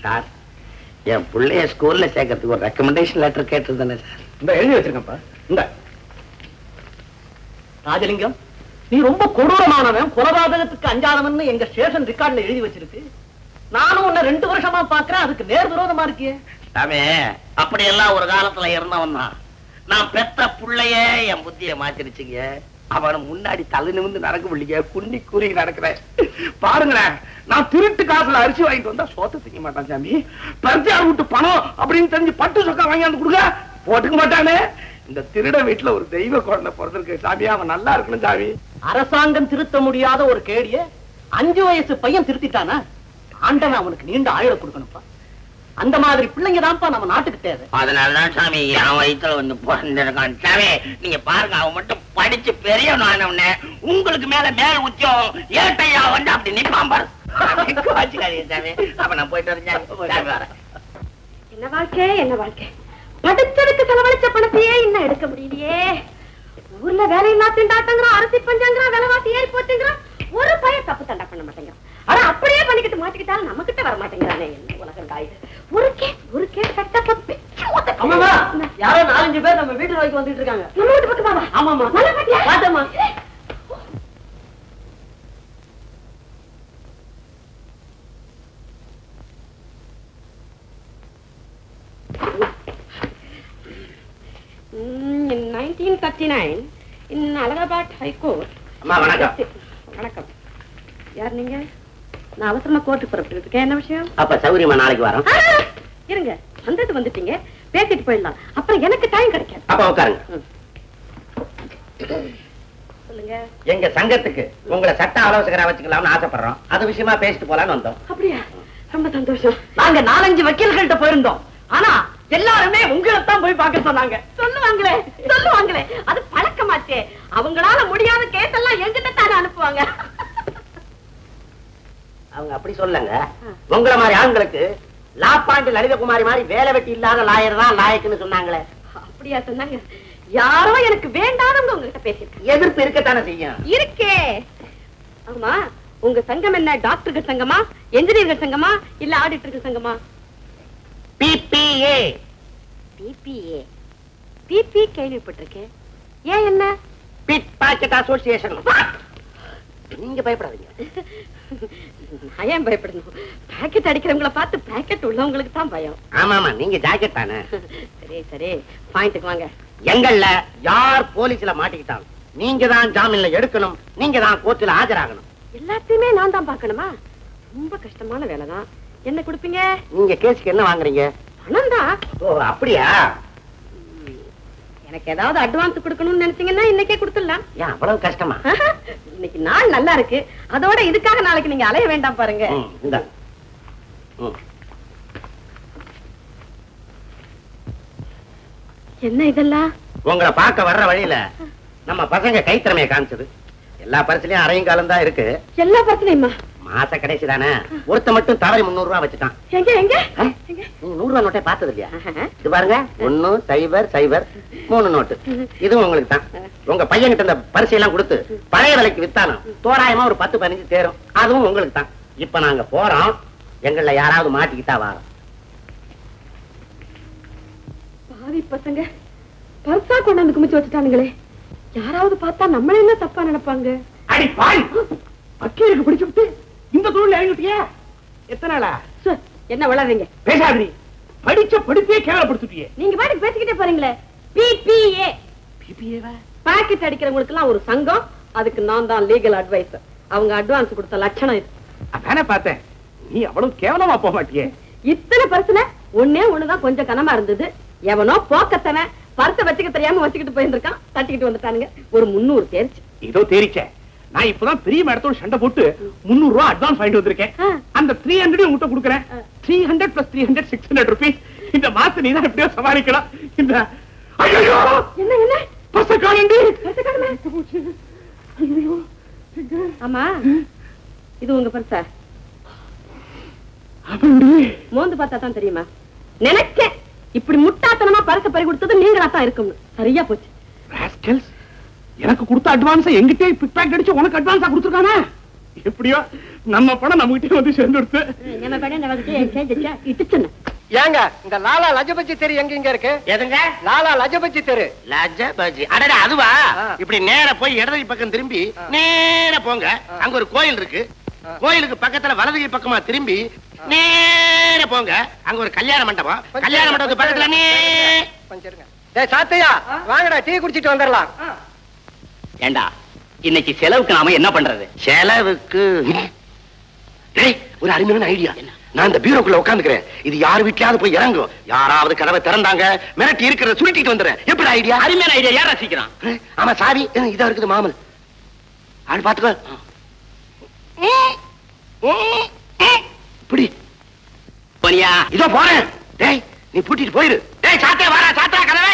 Sir, என் பிள்ளைய ஸ்கூல்ல சேர்க்கறதுக்கு ஒரு ரெக்கமெண்டேஷன் லெட்டர் கேட்டிருந்தேனே சார். இந்த எழுதி வச்சிருக்கப்பா. இந்த ராஜலிங்கம், நீ ரொம்ப கொடூரமானவன், கொலபாதகத்துக்கு அஞ்சாதவன் எங்க ஸ்டேஷன் ரெக்கார்ட்ல எழுதி வச்சிருக்கு. நானும் உன்னை 2 வருஷமா பாக்குறேன், அதுக்கு நேர் விரோதமா இருக்கியே. சாமி, அப்படியெல்லாம் ஒரு காலத்துல இருந்தவன் தான். நான் பெத்த புள்ளைய என் புத்திய மாத்திருச்சுங்க. அவனை முன்னாடி தலை நிமிந்து நடக்க முடியல, குண்டி கூறி நடக்கிறேன். பாருங்களேன், நான் திருட்டு காசுல அரிசி வாங்கிட்டு வந்தா சோத்த திங்க மாட்டான் சாமி. பரிச்சார் விட்டு பணம் அப்படின்னு தெரிஞ்சு பட்டு சொக்கா வாங்கியாந்து கொடுக்க போட்டுக்க மாட்டானே. இந்த திருட வீட்டுல ஒரு தெய்வ குழந்தை பிறந்திருக்கு சாமி, அவன் நல்லா இருக்கணும் சாமி. அரசாங்கம் திருத்த முடியாத ஒரு கேடிய 5 வயசு பையன் திருத்திட்டானா, ஆண்டவன் அவனுக்கு நீண்ட ஆயுள கொடுக்கணும்ப்பா. அந்த மாதிரி பிள்ளைங்க தான்ப்பா நம்ம நாட்டுக்கு தேவை. அதனாலதான் சாமி என் வயிற்றுல வந்து பிறந்திருக்கான் சாமி. நீங்க பாருங்க, அவன் மட்டும் படிச்சு பெரியவன உங்களுக்கு மேல மேல் உச்சம் ஏட்டையா வந்து அப்படி நிப்பான் பாரு. சாமி, அப்ப நான் போயிட்டு வரேன். என்ன வாழ்க்கை, என்ன வாழ்க்கை. படிச்சதுக்கு செலவழிச்ச பணத்தையே இன்னும் எடுக்க முடியலையே. ஊர்ல வேலையில்லா திண்டாட்டங்கிறான், அரசி பஞ்சாங்கிறான், விலைவாசி ஏறி போச்சுங்கிறான். ஒரு பையன் தப்பு தண்டா பண்ண மாட்டேங்கிறான். ஆனா அப்படியே பண்ணிக்கிட்டு மாட்டிக்கிட்டாலும் நம்ம கிட்ட வர மாட்டேங்கிறானே. என்ன உலகம் காயுது. ஒரு கேஸ் கட்டப்பட்டு யாரோ 4-5 பேர் நம்ம வீட்டு நோய்க்கு வந்துட்டு இருக்காங்க. நம்ம வீட்டு பக்கமா? ஆமாமா, பாத்தமா. In 1939 in Allahabad High Court. அம்மா வணக்கம். வணக்கம். யார் நீங்க? நான் அவசரமா கோர்ட்டுக்கு புறப்பட்டு இருக்கேன். என்ன விஷயம்? அப்ப சௌரியமா நாளைக்கு வரோம். இருங்க, வந்துட்டீங்க, பேசிட்டு போயிடலாம். அப்புறம் எனக்கு டைம் கிடைக்காது. அப்ப உட்காருங்க. சொல்லுங்க. எங்க சங்கத்துக்கு உங்களை சட்ட ஆலோசகரா வச்சுக்கலாம்னு ஆசைப்படுறோம். அது விஷயமா பேசிட்டு போலான்னு வந்தோம். அப்படியா? ரொம்ப சந்தோஷம். நாங்க 4-5 வக்கீல்கள்ட்ட போயிருந்தோம். ஆனா எல்லாருமே உங்களைத்தான் போய் பார்க்க சொன்னாங்க. சொல்லுவாங்களே, அது பழக்கமாச்சே. அவங்களால முடியாத கேஸ் எல்லாம் எங்கிட்ட தானே அனுப்புவாங்க. அவங்க அப்படி சொல்லுங்க. உங்களை மாதிரி ஆண்களுக்கு லா பாயிண்ட் லலிதகுமாரி மாதிரி வேலை வெட்டி இல்லாத லாயர் தான் லாயக்குன்னு சொன்னாங்களே. அப்படியா சொன்னாங்க? யாரோ எனக்கு வேண்டாதவங்க உங்ககிட்ட பேசியிருக்காங்க. எதிர்ப்பு இருக்கத்தானே செய்யும். இருக்கே. ஆமா, உங்க சங்கம் என்ன டாக்டர்கள் சங்கமா, என்ஜினியர்கள் சங்கமா, இல்ல ஆடிட்டர்கள் சங்கமா? பிபிஏ. பிபி கேள்விப்பட்டிருக்கேன். ஏன் என்ன? Pickpocket association. நீங்க பயப்படாதீங்க. ஏன் பயப்படணும்? பாக்கெட் அடிக்கிறவங்களை பார்த்து பாக்கெட் உள்ளவங்களுக்கு தான் பயம். ஆமாமா, நீங்க ஜாக்கெட் தானே. சரி, பாயிண்ட்டுக்கு வாங்க. எங்கள்ல யார் போலீஸ்ல மாட்டிக்கிட்டாலும் நீங்க தான் ஜாமீன்ல எடுக்கணும், நீங்க தான் கோர்ட்ல ஆஜராகணும். எல்லாத்தையுமே நான் தான் பார்க்கணுமா? ரொம்ப கஷ்டமான வேலைதான். என்ன கொடுப்பீங்க? நீங்க கேஸ்க்கு என்ன வாங்குறீங்க? பணம் தான். ஓ அப்படியா? எனக்கு ஏதாவது அட்வான்ஸ் கொடுக்கணும்னு நினைச்சீங்கன்னா இன்னைக்கே கொடுத்துடலாம். ஏன் அவ்வளவு கஷ்டமா? இன்னைக்கு நாள் நல்லா இருக்கு, அதோட இதுக்காக நாளைக்கு நீங்க அலைய வேண்டாம் பாருங்க. என்ன இதெல்லாம்? உங்களை பார்க்க வர்ற வழியில நம்ம பசங்க கைத்திறமைய காமிச்சது. எல்லா பரிசுலயும் அரையும் காலம் தான் இருக்கு. எல்லா பரிசுலயுமா? மாச கடைசி தானே. ஒருத்த மட்டும் தவறி 300 ரூபாய் வச்சுட்டான். எங்க எங்க? நீங்க 100 ரூபாய் நோட்டை பார்த்தது இல்லையா? இது பாருங்க, 10003 நோட்டு. இதுவும் உங்களுக்கு தான். உங்க பையன்கிட்ட இந்த பரிசையெல்லாம் கொடுத்து பழைய விலைக்கு வித்தாலும் தோராயமா ஒரு 10-15 தேரும். அதுவும் உங்களுக்கு தான். இப்ப நாங்க போறோம், எங்கள யாராவது மாட்டிக்கிட்டா வாரோம். பாவி பசங்க பர்சா கொண்டாந்து குமிச்சு வச்சுட்டானுங்களே. யாராவது பார்த்தா நம்மள என்ன தப்பா நினைப்பாங்க? அடி பாய், வக்கீலுக்கு பிடிச்சுட்டு இந்த தொழில் இறங்கிட்டியா? எத்தனை நாளா? என்ன வளர்றீங்க? பேசாதீ. படிச்ச படிப்பே கேவலப்படுத்திட்டியே. நீங்க பாட்டுக்கு பேசிக்கிட்டே போறீங்களே. பிபிஏ. பிபிஏவா? பாக்கெட் அடிக்கிறவங்களுக்கு எல்லாம் ஒரு சங்கம். அதுக்கு நான் தான் லீகல் அட்வைசர். அவங்க அட்வான்ஸ் கொடுத்த லட்சணம் இது. அதானே பார்த்தேன். நீ அவ்வளவு கேவலமா போக மாட்டியே. இத்தனை பர்சன ஒண்ணுதான் கொஞ்சம் கனமா இருந்தது. எவனோ போக்கத்தன பர்ச வச்சுக்க தெரியாம வச்சுக்கிட்டு போயிருக்கான். தட்டிக்கிட்டு வந்துட்டானுங்க. ஒரு 300 தேர்ச்சி. இதோ தேரிச்ச. நான் இப்பதான் பெரிய மேடத்தோட சண்டை போட்டு 300 ரூபாய் அட்வான்ஸ் வாங்கிட்டு வந்திருக்கேன். அந்த 300 உங்ககிட்ட கொடுக்குறேன். 300 + 300 600 rupees. இந்த மாசம் நீ தான் எப்படியோ சமாளிக்கலாம். இந்த ஐயோ என்ன என்ன பர்ச காணண்டி. ஐயோ ஆமா, இது உங்க பர்சா? மோந்து பார்த்தா தான் தெரியுமா? நினைச்சேன் இப்படி முட்டாத்தனமா பரிசு பறி கொடுத்தது நீங்களா தான் இருக்கும். சரியா போச்சு. ராஸ்கல்ஸ், எனக்கு கொடுத்த அட்வான்ஸ் எங்கிட்டே பிக் பேக் அடிச்சு உனக்கு அட்வான்ஸா கொடுத்துருக்கானே. எப்படியோ நம்ம பணம் நம்மகிட்டே வந்து சேர்ந்துடுத்து. நம்ம பணம் நம்மகிட்டே சேர்ந்துச்சா இட்டுச்சுன்னு. ஏங்க இந்த லாலா லஜபதி தெரு எங்க இருக்கு? எதுங்க? லாலா லஜபதி தெரு. லஜபதி? அடடா அதுவா? இப்படி நேரா போய் இடது பக்கம் திரும்பி நேரா போங்க. அங்க ஒரு கோயில் இருக்கு. கோயிலுக்கு பக்கத்துல வலது பக்கமா திரும்பி நேரா போங்க. அங்க ஒரு கல்யாண மண்டபம். கல்யாண மண்டபத்துக்கு பக்கத்துல கொஞ்சம் டேய் சாத்தையா, வாங்கடா டீ குடிச்சிட்டு வந்துடலாம். ஏண்டா இன்னைக்கு செலவுக்கு நாம என்ன பண்றது? செலவுக்கு ஒரு அருமையான ஐடியா. நான் இந்த பீரோக்குள்ள உட்காந்துக்கிறேன். இது யார் வீட்லயாவது போய் இறங்கும். யாராவது கதவை திறந்தாங்க மிரட்டி இருக்கிறத சுருட்டிட்டு வந்துடுறேன். எப்படி ஐடியா? அருமையான ஐடியா. யாரா சீக்கிரம்? ஆமா சாவி இதா இருக்குது மாமல். ஆள் பாத்துக்கோ. இப்படி போனியா? இதோ போறேன். டேய் நீ பூட்டிட்டு போயிரு. டேய் சாத்தே வாடா, சாத்தா கதவை.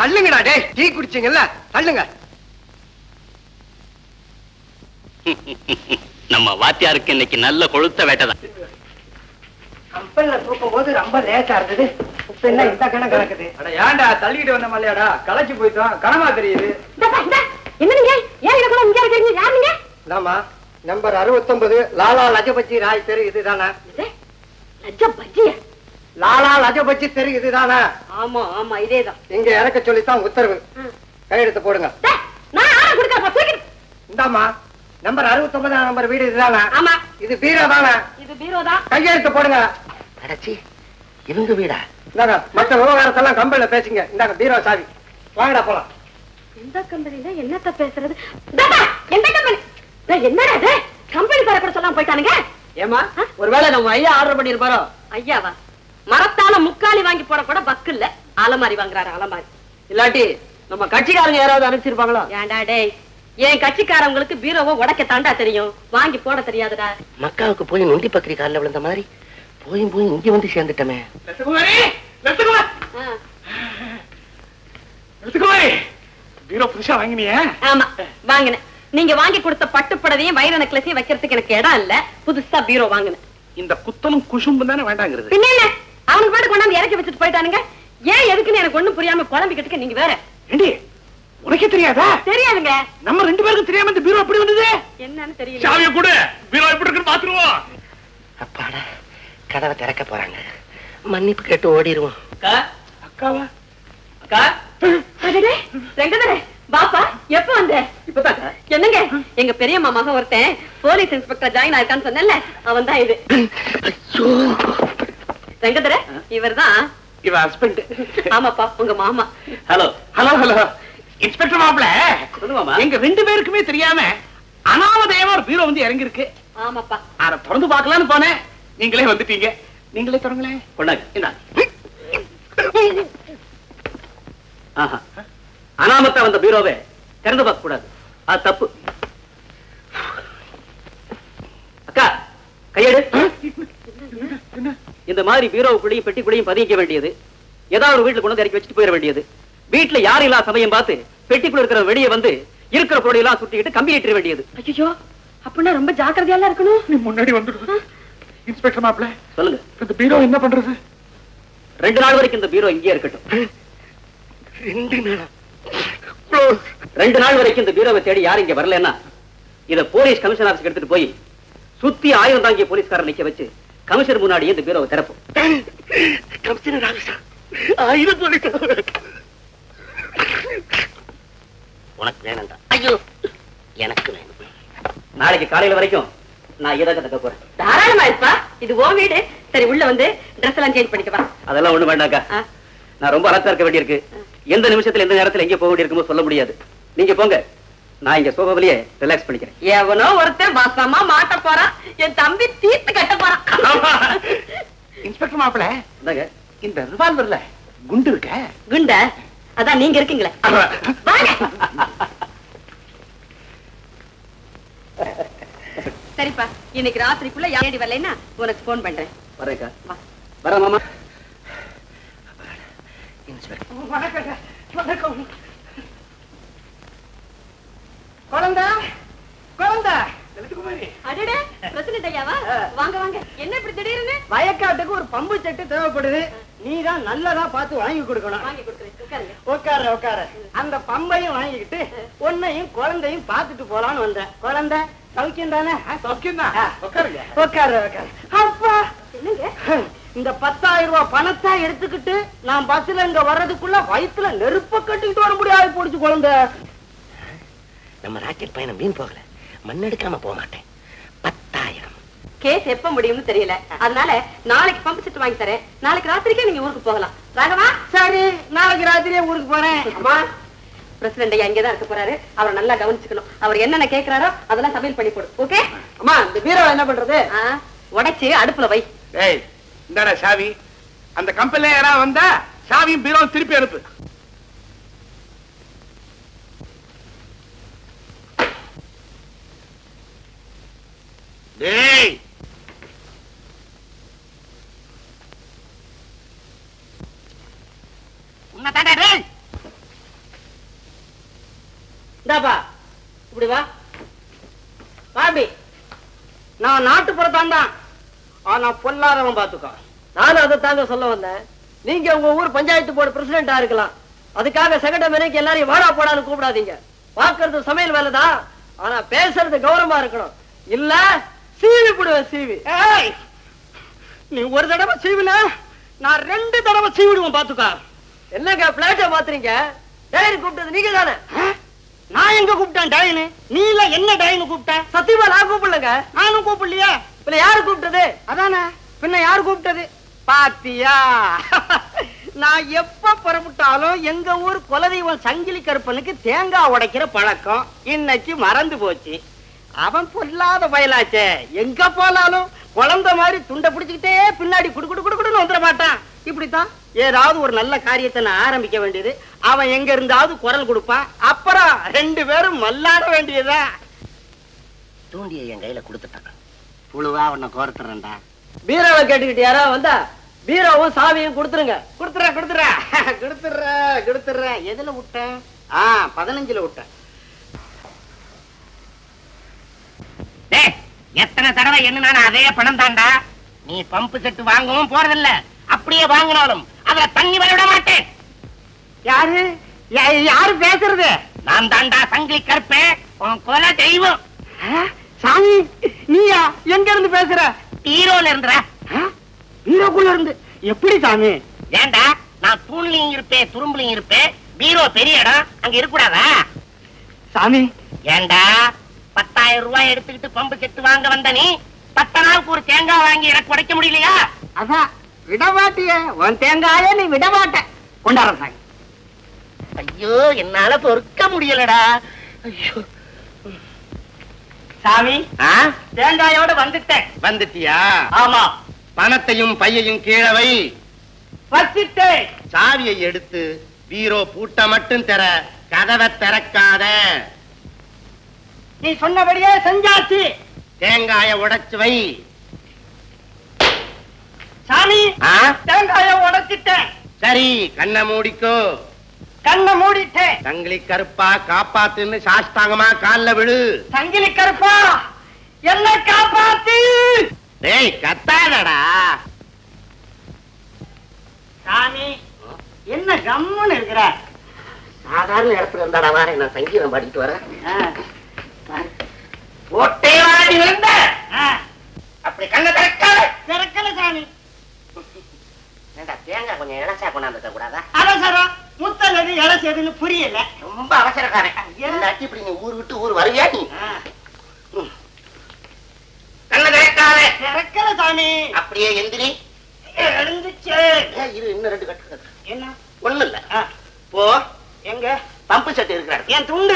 தள்ளுங்கடா டேய், டீ குடிச்சீங்கல்ல தள்ளுங்க. நம்ம வாத்தியாருக்கு இன்னைக்கு நல்ல கொழுத்த வேட்டைதான். கம்பெனில தூக்கும் போது ரொம்ப லேட்டா இருந்தது. இப்ப என்ன இந்த கணக்கு கிடக்குது? அட ஏன்டா தள்ளிட்டு வந்த மல்லையாடா, களைச்சு போயிட்டோம். கனமா தெரியுது. என்ன நீங்க ஏன் கூட இங்க இருக்கீங்க? யார் நீங்க? நாமா நம்பர் 69 லாலா லஜபதி ராய் தெரு இதுதானே? லஜபதி? லாலா லஜபதி தெரு இதுதானே? ஆமா ஆமா இதேதான். இங்க இறக்க சொல்லித்தான் உத்தரவு. கையெழுத்து போடுங்க. நான் ஆளை கொடுக்கறேன். இந்தாமா நம்பர் 69 நம்பர் வீடு இதுதானே? ஆமா. இது பீரோ தானே? இது பீரோ தான். கையெழுத்து போடுங்க. அடச்சி இவங்க வீடா? இந்தாங்க மற்ற விவகாரத்தெல்லாம் கம்பெனில பேசிங்க. இந்தாங்க பீரோ சாவி. வாங்கடா போலாம். எந்த கம்பெனில என்னத்த பேசுறது? எந்த கம்பெனி? என்னடா இது? கம்பெனி பேரை கூட சொல்லாம போயிட்டானுங்க. ஏமா ஒருவேளை நம்ம ஐயா ஆர்டர் பண்ணிருப்பாரோ? ஐயாவா? மரத்தால முக்காலி வாங்கி போட கூட பக்கு இல்ல. அலமாரி வாங்குறாரு அலமாரி. இல்லாட்டி நம்ம கட்சிக்காரங்க யாராவது அனுப்பிச்சிருப்பாங்களோ? ஏண்டா டேய், என் கட்சிக்காரங்களுக்கு பீரோவை உடைக்க தாண்டா தெரியும், வாங்கி போட தெரியாதுடா. மக்காவுக்கு போய் நொண்டி பக்கரி காலில் விழுந்த மாதிரி போய் இங்க வந்து சேர்ந்துட்டமே. பீரோ புதுசா வாங்கினிய? ஆமா வாங்கினேன். நீங்க வாங்கி கொடுத்த பட்டுப்படவையும் வைர நெக்லஸையும் வைக்கிறதுக்கு எனக்கு இடம் இல்ல. புதுசா பீரோ வாங்கினேன். இந்த குத்தலும் குசும்பு தானே வேண்டாங்கிறது. பின்ன என்ன, அவனுக்கு பாட்டு கொண்டாந்து இறக்கி வச்சுட்டு போயிட்டானுங்க. ஏன் எதுக்குன்னு எனக்கு ஒண்ணும் புரியாம குழம்பிக்கிட்டு நீங்க வேற. ஏண்டி உனக்கே தெரியாதா? தெரியாதுங்க. நம்ம ரெண்டு பேருக்கும் தெரியாம இந்த பீரோ எப்படி வந்தது? என்னன்னு தெரியல. சாவியை கூட பீரோ எப்படி இருக்குன்னு பாத்துருவோம். அப்பாடா கதவை திறக்க போறாங்க. மன்னிப்பு கேட்டு ஓடிடுவோம். அக்காவா? அக்கா ரெங்கதரே பாப்பா எப்ப வந்த? இப்பதான். என்னங்க எங்க பெரியம்மா மகன் ஒருத்தன் போலீஸ் இன்ஸ்பெக்டர் ஜாயின் ஆயிருக்கான்னு சொன்னேன்ல, அவன் தான் இது. ரெங்கதரே இவர்தான் இவ ஹஸ்பண்ட். ஆமாப்பா உங்க மாமா. ஹலோ ஹலோ ஹலோ இன்ஸ்பெக்டர் மாப்ள, எங்க ரெண்டு பேருக்குமே தெரியாம அனாமதேயமா ஒரு பீரோ வந்து இறங்கி இருக்கு. ஆமாப்பா. அத திறந்து பார்க்கலாம்னு போனேன். நீங்களே வந்துட்டீங்க. நீங்களே திறங்களேன். கொண்டாங்க. அனாமத்தா வந்த பீரோவை திறந்து பார்க்க கூடாது, அது தப்பு. அக்கா கையெடு. இந்த மாதிரி பீரோவுக்குள்ளேயும் பெட்டிக்குள்ளேயும் பதிக்க வேண்டியது, ஏதாவது ஒரு வீட்டுல கொண்டு இறக்கி வச்சுட்டு போயிட வேண்டியது. வீட்டுல யாரும் இல்லாத சமயம் பார்த்து பெட்டிக்குள்ள இருக்கிற வெளியே வந்து இருக்கிற பொருளை எல்லாம் சுட்டிக்கிட்டு கம்பி ஏற்ற வேண்டியது. ஐயோ அப்படின்னா ரொம்ப ஜாக்கிரதையா இருக்கணும். நீ முன்னாடி வந்துடு. இன்ஸ்பெக்டர் மாப்ள சொல்லுங்க, இந்த பீரோ என்ன பண்றது? 2 நாள் வரைக்கும் இந்த பீரோ இங்கே இருக்கட்டும். 2 நாள் வரைக்கும் இந்த பீரோவை தேடி யாரும் இங்க வரலன்னா இத போலீஸ் கமிஷனர் ஆபீஸ்க்கு எடுத்துட்டு போய் சுத்தி 1000 தாங்கிய போலீஸ்காரர் நிக்க வச்சு கமிஷனர் முன்னாடியே இந்த பீரோவை திறப்போம். கமிஷனர் ஆபீஸா? 1000 போலீஸ்காரர் உனக்கு வேணாண்டா. ஐயோ எனக்கு வேணும். நாளைக்கு காலையில வரைக்கும் நான் இதை கத்துக்க போறேன். தாராளமா இருப்பா, இது ஓ வீடு. சரி உள்ள வந்து ட்ரெஸ் எல்லாம் சேஞ்ச் பண்ணிட்டு வா. அதெல்லாம் ஒண்ணு வேண்டாக்கா, நான் ரொம்ப அலர்ட்டா இருக்க வேண்டியிருக்கு. எந்த நிமிஷத்துல எந்த நேரத்துல எங்க போக வேண்டியிருக்குமோ சொல்ல முடியாது. நீங்க போங்க, நான் இங்க சோபாவிலேயே ரிலாக்ஸ் பண்ணிக்கிறேன். எவனோ ஒருத்தன் வசமா மாட்ட போறான், என் தம்பி தீர்த்து கட்ட போறான். இன்ஸ்பெக்டர் மாப்ள, இந்தாங்க. இந்த ரிவால்வர்ல குண்டு இருக்க? குண்ட அதான் நீங்க இருக்கீங்களே. சரிப்பா, இன்னைக்கு ராத்திரிக்குள்ள யாரடி வரலைன்னா உனக்கு போன் பண்றேன். வரேக்கா. வர மாமா. குழந்தை குழந்தை அடடே பிரசிடென்ட் ஐயாவா? வாங்க வாங்க. என்ன இப்படி திடீர்னு? வயக்காட்டுக்கு ஒரு பம்பு செட்டு தேவைப்படுது. நீதான் நல்லதா பார்த்து வாங்கி கொடுக்கணும். வாங்கி கொடுக்குறேன். உட்காருங்க. உட்கார உட்கார. அந்த பம்பையும் வாங்கிக்கிட்டு உன்னையும் குழந்தையும் பார்த்துட்டு போலான்னு வந்தேன். குழந்தை சௌக்கியம் தானே? சௌக்கியம் தான். உட்காருங்க. உட்காரு உட்காரு. அப்பா என்னங்க? இந்த 10,000 ரூபாய் பணத்தை எடுத்துக்கிட்டு நான் பஸ்ல இங்க வர்றதுக்குள்ள வயிற்றுல நெருப்ப கட்டிக்கிட்டு வர முடியாது போடுச்சு குழந்தை. நம்ம ராக்கெட் பயணம் மீன் போகல, மண்ணெடுக்காம போக மாட்டேன். 10,000 கேஸ் எப்ப முடியும்னு தெரியல. அதனால நாளைக்கு பம்பு செட் வாங்கி தரேன். நாளைக்கு ராத்திரிக்கே நீங்க ஊருக்கு போகலாம். ராகவா? சரி, நாளைக்கு ராத்திரியே ஊருக்கு போறேன். அம்மா, பிரசிடென்ட் ஐயா இங்கதான் இருக்க போறாரு. அவரை நல்லா கவனிச்சுக்கணும். அவர் என்னென்ன கேட்கிறாரோ அதெல்லாம் சமையல் பண்ணி போடு. ஓகே? அம்மா, இந்த பீரோவை என்ன பண்றது? உடைச்சு அடுப்புல வை. ஏய், இந்தாடா சாவி. அந்த கம்பெனில யாராவது வந்தா சாவியும் பீரோவும் திருப்பி அனுப்பு. டேய், உன்னதாடா டேய். இந்தாப்பா, இப்படி வா. பாபி, நான் நாட்டுப்புறத்தான் தான். ஆனா பொல்லாதவன் பாத்துக்கோ. நானும் அதை தாங்க சொல்ல வந்தேன். நீங்க உங்க ஊர் பஞ்சாயத்து போர்டு பிரசிடென்டா இருக்கலாம். அதுக்காக செகண்டமேனைக்கு எல்லாரையும் வாடா போடான்னு கூப்பிடாதீங்க. பாக்குறது சமையல் வேலைதான். ஆனா பேசுறது கௌரவமா இருக்கணும். இல்ல சீவி போடுவேன். சீவி. ஏய், நீ ஒரு தடவை சீவின, நான் 2 தடவை சீவிடுவேன் பாத்துக்கா. என்னங்க பிளேட்டை மாத்துறீங்க? டயர் கூப்பிட்டது நீங்க தானே? நான் எங்க கூப்பிட்டேன் டயனு? நீ இல்ல என்ன டயனு கூப்பிட்ட? சத்தியமா நான் கூப்பிடலங்க. நானும் கூப்பிடலையா? பின்ன யாரு கூப்பிட்டது? அதானே, பின்ன யாரு கூப்பிட்டது? பாத்தியா? நான் எப்ப புறப்பட்டாலும் எங்க ஊர் குலதெய்வம் சங்கிலி கருப்பனுக்கு தேங்காய் உடைக்கிற பழக்கம். இன்னைக்கு மறந்து போச்சு. அவன் பொல்லாத பயலாச்சே. எங்க போனாலும் குழந்தை மாதிரி துண்டை பிடிச்சுக்கிட்டே பின்னாடி குடுக்குன்னு வந்துட மாட்டான். இப்படித்தான் ஏதாவது ஒரு நல்ல காரியத்தை நான் ஆரம்பிக்க வேண்டியது. அவன் எங்க இருந்தாவது குரல் கொடுப்பான். அப்புறம் 2 பேரும் மல்லாட வேண்டியதா. தூண்டியை என் கையில கொடுத்துட்டான். புழுவா உன்னை கோர்த்துறேன்டா. பீரோவை கேட்டுக்கிட்டு யாராவது வந்தா பீரோவும் சாவியும் கொடுத்துருங்க. கொடுத்துறேன். எதுல விட்டேன்? 15ல விட்டேன். எத்தனை தடவை என்ன அதே பணம் தாண்டா. நீ பம்பு செட்டு வாங்கவும் போறதில்ல. அப்படியே வாங்கினாலும் அதுல தண்ணி வர விட மாட்டேன். யாரு பேசுறது? நான் தாண்டா சங்கிலி கருப்பே, உன் கொலை தெய்வம். சாமி, நீயா? எங்க இருந்து பேசுற? ஹீரோல இருந்துற. பீரோக்குள்ள இருந்து? எப்படி சாமி? ஏண்டா, நான் தூண்லையும் இருப்பேன், துரும்புலையும் இருப்பேன். பீரோ பெரிய இடம், அங்க இருக்கக்கூடாதா? சாமி, ஏண்டா 10,000 ரூபாய் எடுத்துக்கிட்டு பம்பு செட்டு வாங்க வந்த நீ 10 நாளுக்கு ஒரு தேங்காய் வாங்கி எனக்கு உடைக்க முடியலையா? அதான் விடமாட்டிய. உன் தேங்காய நீ விடமாட்ட. கொண்டாட சாமி. ஐயோ, என்னால பொறுக்க முடியலடா. ஐயோ சாமி, தேங்காயோட வந்துட்டேன். வந்துட்டியா? ஆமா. பணத்தையும் பையையும் கீழே வை. வச்சிட்டேன். சாவியை எடுத்து பீரோ பூட்ட மட்டும் தர, கதவை திறக்காத. நீ சொன்னபடியே செஞ்சாச்சு. தேங்காய உடைச்சு வை. சாமி, தேங்காய உடைச்சிட்டேன். சரி, கண்ணை மூடிக்கோ. கண்ணை மூடிட்டேன். சங்கிலி கருப்பா காப்பாத்துன்னு சாஷ்டாங்கமா கால்ல விழு. சங்கிலி கருப்பா, என்ன காப்பாத்து. டேய், கத்தாதடா. சாமி, என்ன கம்முன்னு இருக்கிற? சாதாரண இடத்துல இருந்தாடா வாரேன். நான் சங்கீதம் பாடிட்டு வரேன். ஒட்டே வாடி விழுந்த அப்படி கண்ணை திறக்கல சாமி. தேங்காய் கொஞ்சம் இளசா கொண்டாந்து கூடாதா? அவசரம். முத்தலது இளசதுன்னு புரியல. ரொம்ப அவசரக்காரன். இல்லாட்டி இப்படி நீ ஊர் விட்டு ஊர் வருவியா நீ? கண்ணை திறக்கல சாமி. அப்படியே எந்திரி. எழுந்துச்சு. இரு, இன்னும் 2 கட்டு. என்ன? ஒண்ணு இல்ல. போ. எங்க? பம்பு செட்டு இருக்கிறாரு. என் துண்டு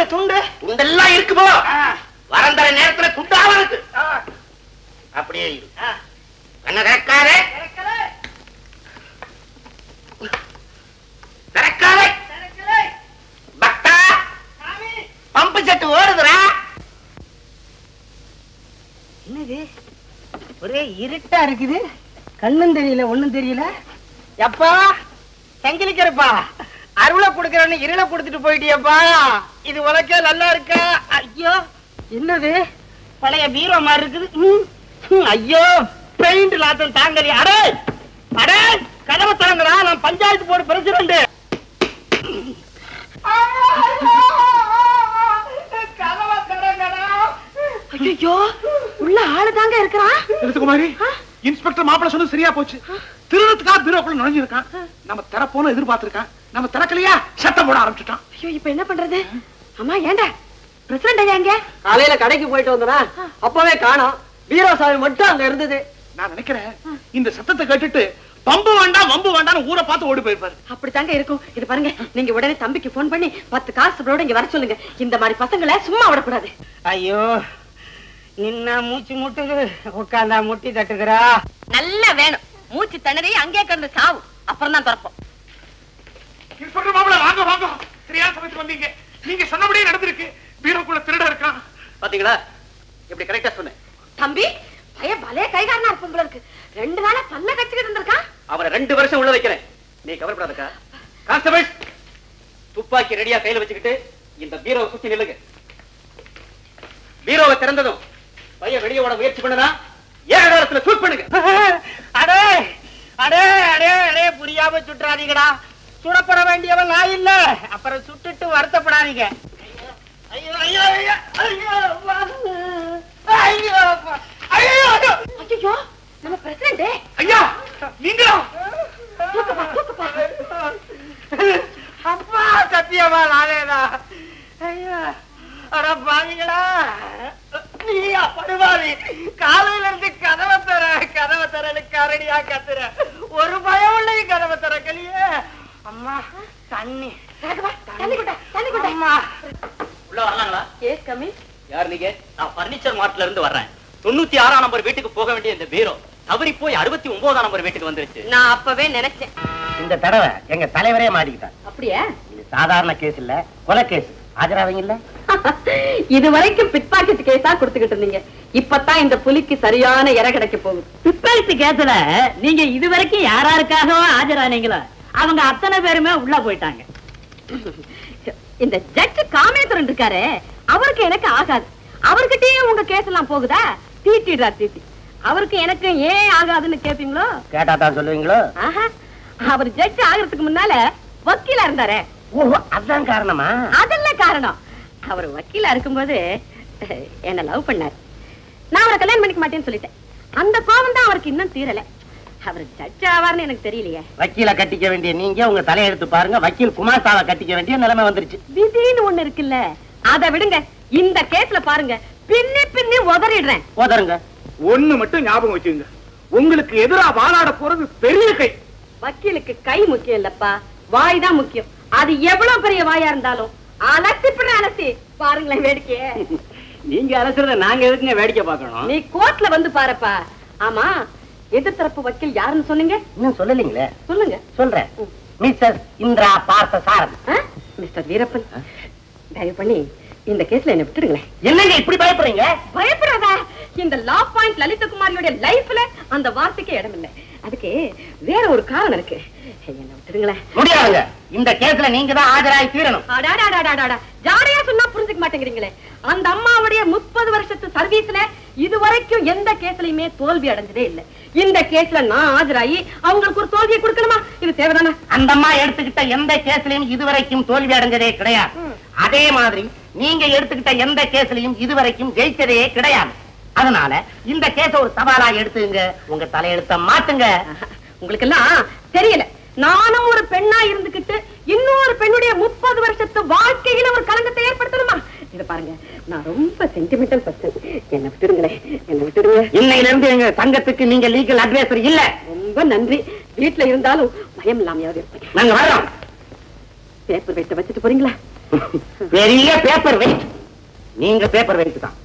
துண்டெல்லாம் இருக்கு. போ. வரந்தர நேரத்துல துண்டாவ இருக்கு. அப்படியே இரு. கண்ணை திறக்காதே. பக்தா, பம்பு செட்டு ஓடுதுரா. என்னது? ஒரே இருட்டா இருக்குது. கண்ணும் தெரியல, ஒண்ணும் தெரியல. எப்பா சங்கிலிக்கிறப்பா, அருளை கொடுக்கறன்னு இருளை கொடுத்துட்டு போயிட்டியப்பா. இது உனக்கே நல்லா இருக்கா? ஐயோ, என்னது? பழைய பீரோ மாதிரி இருக்குது. ஐயோ பெயிண்ட் லாத்தம் தாங்கலி. அடே அடே கதவை திறங்கடா, நான் பஞ்சாயத்து போர்டு பிரசிடண்ட். கதவை திறங்கடா. ஐயோ உள்ள ஆளுதாங்க இருக்கிறான். குமாரி, இன்ஸ்பெக்டர் மாப்பிள்ள சொன்னது சரியா போச்சு. திருடத்துக்காக பீரோக்குள்ள நுழைஞ்சிருக்கான். நம்ம திறப்போன்னு எதிர்பார்த்திருக்கான். நம்ம திறக்கலையா சத்தம் போட ஆரம்பிச்சுட்டான். ஐயோ இப்ப என்ன பண்றது? அம்மா ஏண்டா பிரசிடண்ட் ஐயா எங்க? காலையில கடைக்கு போயிட்டு வந்தனா அப்பவே காணோம். பீரோ சாவி மட்டும் அங்க இருந்தது. நான் நினைக்கிறேன் இந்த சத்தத்தை கேட்டுட்டு பம்பு வேண்டாம் வம்பு வேண்டாம் ஊரை பார்த்து ஓடி போயிருப்பாரு. அப்படித்தாங்க இருக்கும். இது பாருங்க, நீங்க உடனே தம்பிக்கு போன் பண்ணி 10 காசுகளோட இங்க வர சொல்லுங்க. இந்த மாதிரி பசங்களை சும்மா விடக்கூடாது. ஐயோ நின்னா மூச்சு முட்டுது, உட்கார்ந்தா முட்டி தட்டுகிறா. நல்லா வேணும். மூச்சு திணறி அங்கே கிடந்து சாவு, அப்புறம் தான் திறப்போம். இன்ஸ்பெக்டர் மாப்பிள்ள வாங்க வாங்க, சரியான சமயத்துக்கு வந்தீங்க. நீங்க சொன்னபடியே நடந்திருக்கு. பீரோக்குள்ள திருட இருக்கான். பாத்தீங்களா எப்படி கரெக்டா சொன்னேன். தம்பி பய பலே கைகாரனா இருக்கும் போல இருக்கு. 2 நாளா பல்ல கச்சிக்கிட்டு இருந்திருக்கான். அவரை 2 வருஷம் உள்ள வைக்கிறேன். நீ கவலைப்படாதக்கா. கான்ஸ்டபிள் துப்பாக்கி ரெடியா கையில வச்சுக்கிட்டு இந்த பீரோவை சுத்தி நில்லுங்க. பீரோவை திறந்ததும் பையன் வெளியே ஓட முயற்சி பண்ணனா ஏன் நேரத்துல ஷூட் பண்ணுங்க. அடே அடே அடே அடே புரியாம சுட்டுறாதீங்கடா. சுடப்பட வேண்டியவன் நான் இல்ல. அப்புறம் சுட்டுட்டு வருத்தப்படாதீங்க. ஐயோ ஐயோ ஐயோ ஐயோ ஐயோ ஐயோ ஐயோ நம்ம பிரசிடண்ட். ஐயா நீங்களா? அப்பா சத்தியமா நானேடா. ஐயோ அட பாவிங்களா, நீ படுவாரி. காலையில இருந்து கதவை தரன்னு கரடியா கத்துற. ஒரு பயம் இல்லை கதவை திறக்கலையே. அம்மா தண்ணி அம்மா உள்ள வரலாங்களா? Yes coming. யார் நீங்க? நான் பர்னிச்சர் மார்ட்ல இருந்து வர்றேன். 96ஆம் நம்பர் வீட்டுக்கு போக வேண்டிய இந்த பீரோ தவறி போய் 69ஆம் நம்பர் வீட்டுக்கு வந்துருச்சு. நான் அப்பவே நினைச்சேன். இந்த தடவை எங்க தலைவரே மாட்டிக்கிட்டார். அப்படியே? இது சாதாரண கேஸ் இல்ல, கொலை கேஸ். ஆஜராவீங்கல்ல? இது வரைக்கும் பிட் பாக்கெட் கேஸா கொடுத்துக்கிட்டு இருந்தீங்க. இப்பதான் இந்த புலிக்கு சரியான இறை கிடைக்க போகுது. பிட் பாக்கெட் கேஸ்ல நீங்க இது வரைக்கும் யாராருக்காக ஆஜரானீங்களோ அவங்க அத்தனை பேருமே உள்ள போயிட்டாங்க. இந்த ஜட்ஜ் காமேந்திரன் இருக்காரு, அவருக்கு எனக்கு ஆகாது. அவர்கிட்டயே உங்க கேஸ் எல்லாம் போகுதா? தீட்டிடுறார் தீட்டி. அவருக்கு எனக்கு ஏன் ஆகாதுன்னு கேப்பீங்களோ? கேட்டா தான் சொல்லுவீங்களோ? அவர் ஜட்ஜ் ஆகிறதுக்கு முன்னால வக்கீலா இருந்தாரே. ஓ அதான் காரணமா? அதெல்லாம் காரணம். அவர் வக்கீலா இருக்கும்போது என்ன லவ் பண்ணாரு. நான் அவரை கல்யாணம் பண்ணிக்க மாட்டேன்னு சொல்லிட்டேன். அந்த கோபம் தான் அவருக்கு இன்னும் தீரல. அவர் ஜட்ஜ் ஆவார்னு எனக்கு தெரியலையே. வக்கீல கட்டிக்க வேண்டிய நீங்க உங்க தலையெடுத்து பாருங்க. வக்கீல் குமாஸ்தாவை கட்டிக்க வேண்டிய நிலைமை வந்துருச்சு. விதின்னு ஒண்ணு இருக்குல்ல, அதை விடுங்க. இந்த கேஸ்ல பாருங்க, பின்னி பின்னி உதறிடுறேன். உதருங்க. ஒண்ணு மட்டும் ஞாபகம் வச்சுங்க, உங்களுக்கு எதிரா வாழாட போறது பெரிய கை. வக்கீலுக்கு கை முக்கியம் இல்லப்பா, வாய் தான் முக்கியம். அது எவ்வளவு பெரிய வாயா இருந்தாலும் அலசி பாருங்களேன் வேடிக்கைய. நீங்க அலசுறத நாங்க எதுக்குங்க வேடிக்கை பார்க்கணும்? நீ கோர்ட்ல வந்து பாருப்பா. ஆமா, எதிர்த்தரப்பு வக்கீல் யாருன்னு சொன்னீங்க? இன்னும் சொல்லலீங்களே. சொல்லுங்க. சொல்றேன். மிஸ்டர் இந்திரா பார்த்த சாரன். மிஸ்டர் வீரப்பன், தயவு பண்ணி இந்த கேஸ்ல என்ன விட்டுடுங்களேன். என்னங்க இப்படி பயப்படுறீங்க? பயப்படுறதா? இந்த லா பாயிண்ட் லலிதகுமாரியோட லைஃப்ல அந்த வார்த்தைக்கு இடம் இல்லை. அதுக்கு வேற ஒரு காரணம் இருக்கு. என்ன விட்டுடுங்களேன். முடியாதுங்க. இந்த கேஸ்ல நீங்க தான் ஆஜராகி தீரணும். ஜாடையா சொன்னா புரிஞ்சுக்க மாட்டேங்கிறீங்களே. அந்த அம்மாவுடைய 30 வருஷத்து சர்வீஸ்ல இதுவரைக்கும் எந்த கேஸ்லயுமே தோல்வி அடைஞ்சதே இல்லை. இந்த கேஸ்ல நான் ஆஜராகி அவங்களுக்கு ஒரு தோல்வியை கொடுக்கணுமா? இது தேவைதானே? அந்த அம்மா எடுத்துக்கிட்ட எந்த கேஸ்லயும் இதுவரைக்கும் தோல்வி அடைஞ்சதே கிடையாது. அதே மாதிரி நீங்க எடுத்துக்கிட்ட எந்த கேஸ்லயும் இதுவரைக்கும் ஜெயிச்சதே கிடையாது. அதனால இந்த கேஸ ஒரு சவாலா எடுத்துங்க. உங்க தலையெழுத்த மாத்துங்க. உங்களுக்கு எல்லாம் தெரியல. நானும் ஒரு பெண்ணா இருந்துகிட்டு இன்னொரு பெண்ணுடைய 30 வருஷத்து வாழ்க்கையில ஒரு கலங்கத்தை ஏற்படுத்தணுமா? இத பாருங்க, நான் ரொம்ப சென்டிமெண்டல் பர்சன். என்ன விட்டுடுங்களேன், என்ன விட்டுடுங்க. இன்னையில இருந்து எங்க சங்கத்துக்கு நீங்க லீகல் அட்வைசர் இல்ல. ரொம்ப நன்றி. வீட்டுல இருந்தாலும் பயம் இல்லாமையாவது இருப்பேன். நாங்க வரோம். பேப்பர் வெயிட்ட வச்சுட்டு போறீங்களா? பெரிய பேப்பர் வெயிட். நீங்க பேப்பர் வெயிட் தான்.